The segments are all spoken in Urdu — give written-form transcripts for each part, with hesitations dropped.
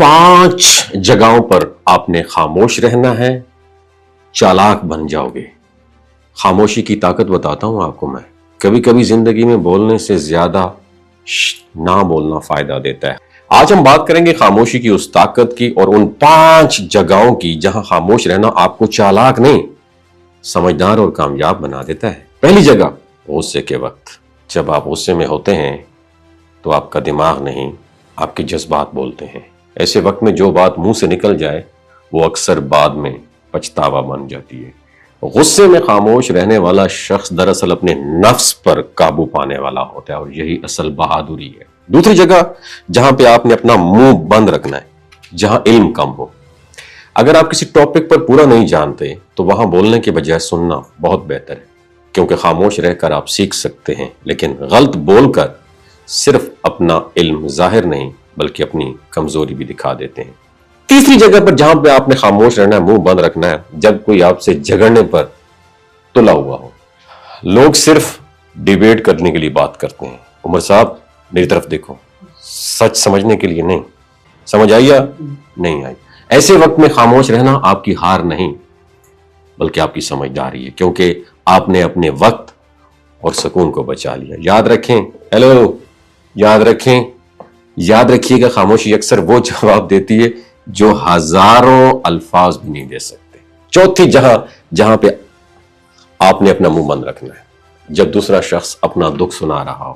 5 جگہوں پر آپ نے خاموش رہنا ہے، چالاک بن جاؤ گے۔ خاموشی کی طاقت بتاتا ہوں آپ کو میں۔ کبھی کبھی زندگی میں بولنے سے زیادہ نہ بولنا فائدہ دیتا ہے۔ آج ہم بات کریں گے خاموشی کی اس طاقت کی اور ان 5 جگہوں کی جہاں خاموش رہنا آپ کو چالاک نہیں، سمجھدار اور کامیاب بنا دیتا ہے۔ پہلی جگہ، غصے کے وقت۔ جب آپ غصے میں ہوتے ہیں تو آپ کا دماغ نہیں، آپ کے جذبات بولتے ہیں۔ ایسے وقت میں جو بات منہ سے نکل جائے وہ اکثر بعد میں پچھتاوا بن جاتی ہے۔ غصے میں خاموش رہنے والا شخص دراصل اپنے نفس پر قابو پانے والا ہوتا ہے، اور یہی اصل بہادری ہے۔ دوسری جگہ جہاں پہ آپ نے اپنا منہ بند رکھنا ہے، جہاں علم کم ہو۔ اگر آپ کسی ٹاپک پر پورا نہیں جانتے تو وہاں بولنے کے بجائے سننا بہت بہتر ہے، کیونکہ خاموش رہ کر آپ سیکھ سکتے ہیں، لیکن غلط بول کر صرف اپنا علم ظاہر نہیں بلکہ اپنی کمزوری بھی دکھا دیتے ہیں۔ تیسری جگہ پر جہاں پہ آپ نے خاموش رہنا ہے، منہ بند رکھنا ہے، جب کوئی آپ سے جھگڑنے پر تلا ہوا ہو۔ لوگ صرف ڈیبیٹ کرنے کے لیے بات کرتے ہیں۔ عمر صاحب میری طرف دیکھو، سچ سمجھنے کے لیے نہیں۔ سمجھ آئی یا نہیں آئی؟ ایسے وقت میں خاموش رہنا آپ کی ہار نہیں بلکہ آپ کی سمجھداری ہے، کیونکہ آپ نے اپنے وقت اور سکون کو بچا لیا۔ یاد رکھیں، یاد رکھیے گا، خاموشی اکثر وہ جواب دیتی ہے جو ہزاروں الفاظ بھی نہیں دے سکتے۔ چوتھی جہاں پہ آپ نے اپنا منہ بند رکھنا ہے، جب دوسرا شخص اپنا دکھ سنا رہا ہو۔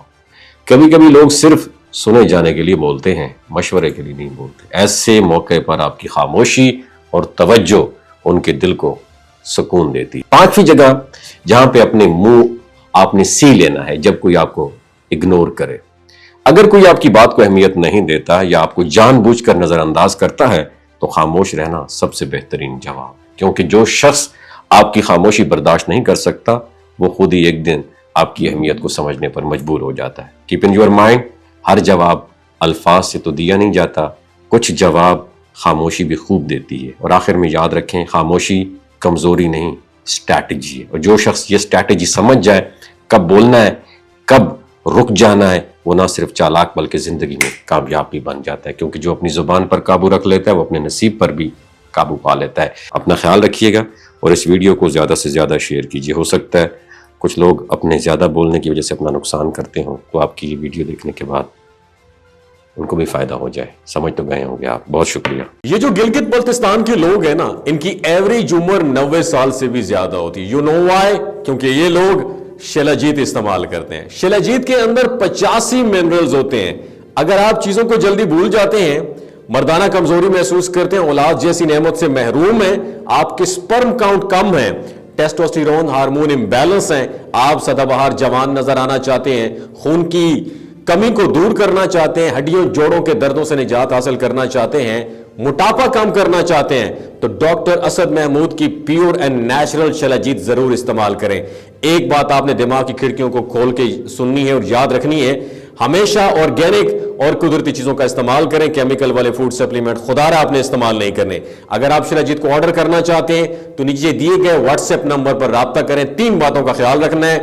کبھی کبھی لوگ صرف سنے جانے کے لیے بولتے ہیں، مشورے کے لیے نہیں بولتے۔ ایسے موقع پر آپ کی خاموشی اور توجہ ان کے دل کو سکون دیتی۔ پانچویں جگہ جہاں پہ اپنے منہ آپ نے سی لینا ہے، جب کوئی آپ کو اگنور کرے۔ اگر کوئی آپ کی بات کو اہمیت نہیں دیتا یا آپ کو جان بوجھ کر نظر انداز کرتا ہے تو خاموش رہنا سب سے بہترین جواب، کیونکہ جو شخص آپ کی خاموشی برداشت نہیں کر سکتا وہ خود ہی ایک دن آپ کی اہمیت کو سمجھنے پر مجبور ہو جاتا ہے۔ کیپ ان یور مائنڈ، ہر جواب الفاظ سے تو دیا نہیں جاتا، کچھ جواب خاموشی بھی خوب دیتی ہے۔ اور آخر میں یاد رکھیں، خاموشی کمزوری نہیں، اسٹریٹجی ہے، اور جو شخص یہ اسٹریٹجی سمجھ جائے، کب بولنا ہے کب رک جانا ہے، وہ نہ صرف چالاک بلکہ زندگی میں کامیاب بھی بن جاتا ہے، کیونکہ جو اپنی زبان پر قابو رکھ لیتا ہے وہ اپنے نصیب پر بھی قابو پا لیتا ہے۔ اپنا خیال رکھیے گا اور اس ویڈیو کو زیادہ سے زیادہ شیئر کیجیے۔ ہو سکتا ہے کچھ لوگ اپنے زیادہ بولنے کی وجہ سے اپنا نقصان کرتے ہوں، تو آپ کی یہ ویڈیو دیکھنے کے بعد ان کو بھی فائدہ ہو جائے۔ سمجھ تو گئے ہوں گے آپ۔ بہت شکریہ۔ یہ جو گلگت بلتستان کے لوگ ہیں نا، ان کی ایوریج عمر 90 سال سے بھی زیادہ ہوتی ہے۔ You know why? کیونکہ یہ لوگ شلاجیت استعمال کرتے ہیں۔ شلاجیت کے اندر 85 منرلز ہوتے ہیں۔ اگر آپ چیزوں کو جلدی بھول جاتے ہیں، مردانہ کمزوری محسوس کرتے ہیں، اولاد جیسی نعمت سے محروم ہیں، آپ کے سپرم کاؤنٹ کم ہیں، ٹیسٹوسٹیرون ہارمون امبیلنس ہیں، آپ سدا بہار جوان نظر آنا چاہتے ہیں، خون کی کمی کو دور کرنا چاہتے ہیں، ہڈیوں جوڑوں کے دردوں سے نجات حاصل کرنا چاہتے ہیں، موٹاپا کم کرنا چاہتے ہیں، تو ڈاکٹر اسد محمود کی پیور اینڈ نیچرل شلاجیت ضرور استعمال کریں۔ ایک بات آپ نے دماغ کی کھڑکیوں کو کھول کے سننی ہے اور یاد رکھنی ہے، ہمیشہ آرگینک اور قدرتی چیزوں کا استعمال کریں، کیمیکل والے فوڈ سپلیمنٹ خدارا آپ نے استعمال نہیں کرنے۔ اگر آپ شلاجیت کو آرڈر کرنا چاہتے ہیں تو نیچے دیے گئے واٹس ایپ نمبر پر رابطہ کریں۔ 3 باتوں کا خیال رکھنا ہے: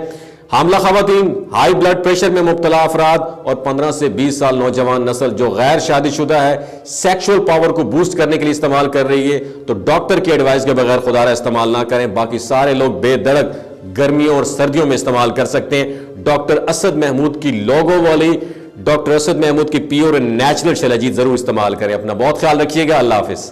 حاملہ خواتین، ہائی بلڈ پریشر میں مبتلا افراد، اور 15 سے 20 سال نوجوان نسل جو غیر شادی شدہ ہے، سیکشول پاور کو بوسٹ کرنے کے لیے استعمال کر رہی ہے، تو ڈاکٹر کی ایڈوائز کے بغیر خدارا استعمال نہ کریں۔ باقی سارے لوگ بے دڑک گرمیوں اور سردیوں میں استعمال کر سکتے ہیں۔ ڈاکٹر اسد محمود کی لوگو والی، ڈاکٹر اسد محمود کی پیور اینڈ نیچرل شلاجیت ضرور استعمال کریں۔ اپنا بہت خیال رکھیے گا۔ اللہ حافظ۔